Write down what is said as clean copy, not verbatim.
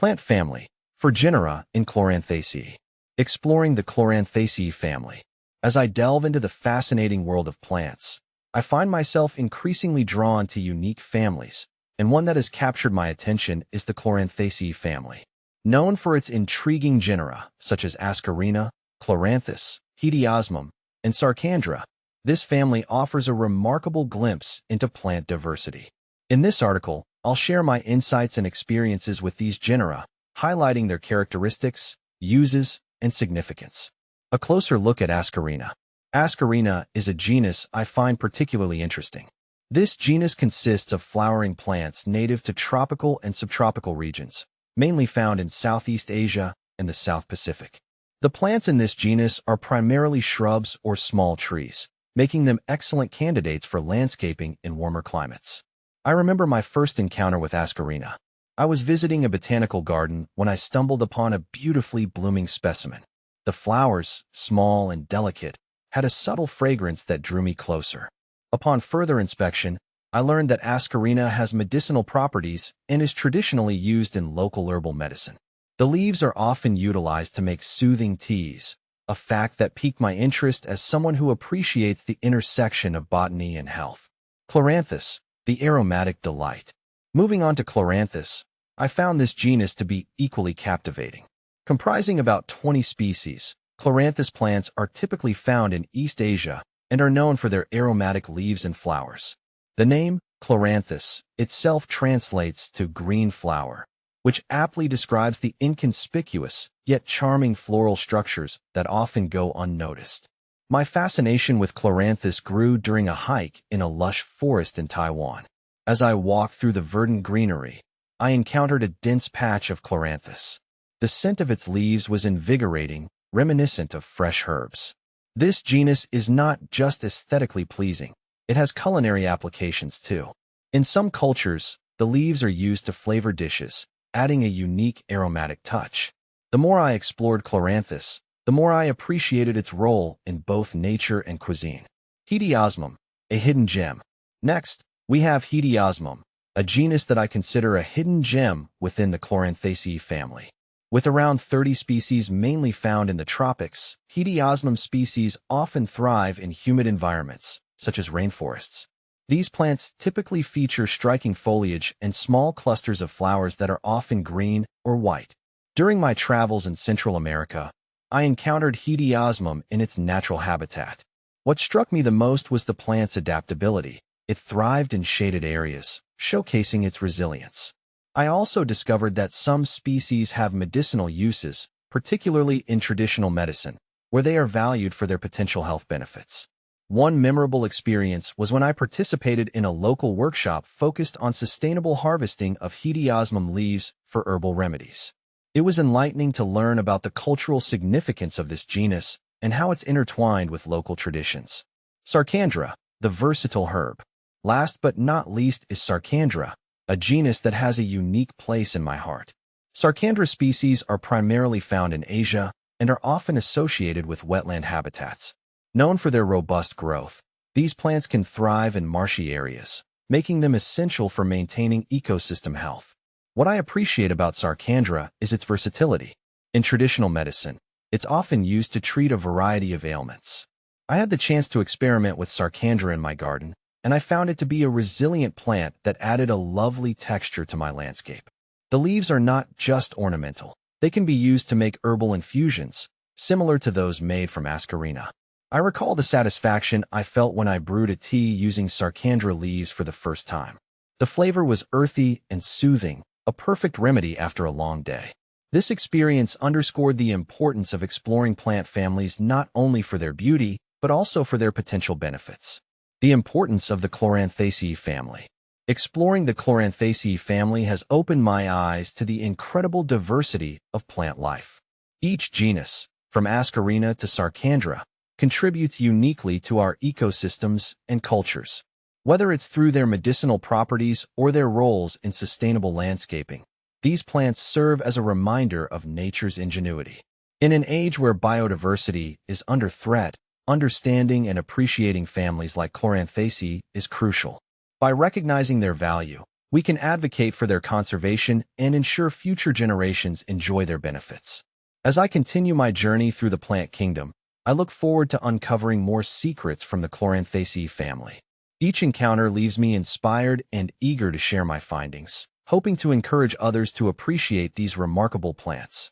Plant family, for genera in Chloranthaceae. Exploring the Chloranthaceae family. As I delve into the fascinating world of plants, I find myself increasingly drawn to unique families, and one that has captured my attention is the Chloranthaceae family. Known for its intriguing genera, such as Ascarina, Chloranthaceae, Hedyosmum, and Sarcandra, this family offers a remarkable glimpse into plant diversity. In this article, I'll share my insights and experiences with these genera, highlighting their characteristics, uses, and significance. A closer look at Ascarina. Ascarina is a genus I find particularly interesting. This genus consists of flowering plants native to tropical and subtropical regions, mainly found in Southeast Asia and the South Pacific. The plants in this genus are primarily shrubs or small trees, making them excellent candidates for landscaping in warmer climates. I remember my first encounter with Ascarina. I was visiting a botanical garden when I stumbled upon a beautifully blooming specimen. The flowers, small and delicate, had a subtle fragrance that drew me closer. Upon further inspection, I learned that Ascarina has medicinal properties and is traditionally used in local herbal medicine. The leaves are often utilized to make soothing teas, a fact that piqued my interest as someone who appreciates the intersection of botany and health. Chloranthaceae, the aromatic delight. Moving on to Chloranthaceae, I found this genus to be equally captivating. Comprising about 20 species, Chloranthaceae plants are typically found in East Asia and are known for their aromatic leaves and flowers. The name, Chloranthaceae, itself translates to green flower, which aptly describes the inconspicuous yet charming floral structures that often go unnoticed. My fascination with Chloranthaceae grew during a hike in a lush forest in Taiwan. As I walked through the verdant greenery, I encountered a dense patch of Chloranthaceae. The scent of its leaves was invigorating, reminiscent of fresh herbs. This genus is not just aesthetically pleasing, it has culinary applications too. In some cultures, the leaves are used to flavor dishes, adding a unique aromatic touch. The more I explored Chloranthaceae, the more I appreciated its role in both nature and cuisine. Hedyosmum, a hidden gem. Next, we have Hedyosmum, a genus that I consider a hidden gem within the Chloranthaceae family. With around 30 species mainly found in the tropics, Hedyosmum species often thrive in humid environments, such as rainforests. These plants typically feature striking foliage and small clusters of flowers that are often green or white. During my travels in Central America, I encountered Hedyosmum in its natural habitat. What struck me the most was the plant's adaptability. It thrived in shaded areas, showcasing its resilience. I also discovered that some species have medicinal uses, particularly in traditional medicine, where they are valued for their potential health benefits. One memorable experience was when I participated in a local workshop focused on sustainable harvesting of Hedyosmum leaves for herbal remedies. It was enlightening to learn about the cultural significance of this genus and how it's intertwined with local traditions. Sarcandra, the versatile herb. Last but not least is Sarcandra, a genus that has a unique place in my heart. Sarcandra species are primarily found in Asia and are often associated with wetland habitats. Known for their robust growth, these plants can thrive in marshy areas, making them essential for maintaining ecosystem health. What I appreciate about Sarcandra is its versatility. In traditional medicine, it's often used to treat a variety of ailments. I had the chance to experiment with Sarcandra in my garden, and I found it to be a resilient plant that added a lovely texture to my landscape. The leaves are not just ornamental. They can be used to make herbal infusions, similar to those made from Ascarina. I recall the satisfaction I felt when I brewed a tea using Sarcandra leaves for the first time. The flavor was earthy and soothing, a perfect remedy after a long day. This experience underscored the importance of exploring plant families not only for their beauty, but also for their potential benefits. The importance of the Chloranthaceae family. Exploring the Chloranthaceae family has opened my eyes to the incredible diversity of plant life. Each genus, from Ascarina to Sarcandra, contributes uniquely to our ecosystems and cultures. Whether it's through their medicinal properties or their roles in sustainable landscaping, these plants serve as a reminder of nature's ingenuity. In an age where biodiversity is under threat, understanding and appreciating families like Chloranthaceae is crucial. By recognizing their value, we can advocate for their conservation and ensure future generations enjoy their benefits. As I continue my journey through the plant kingdom, I look forward to uncovering more secrets from the Chloranthaceae family. Each encounter leaves me inspired and eager to share my findings, hoping to encourage others to appreciate these remarkable plants.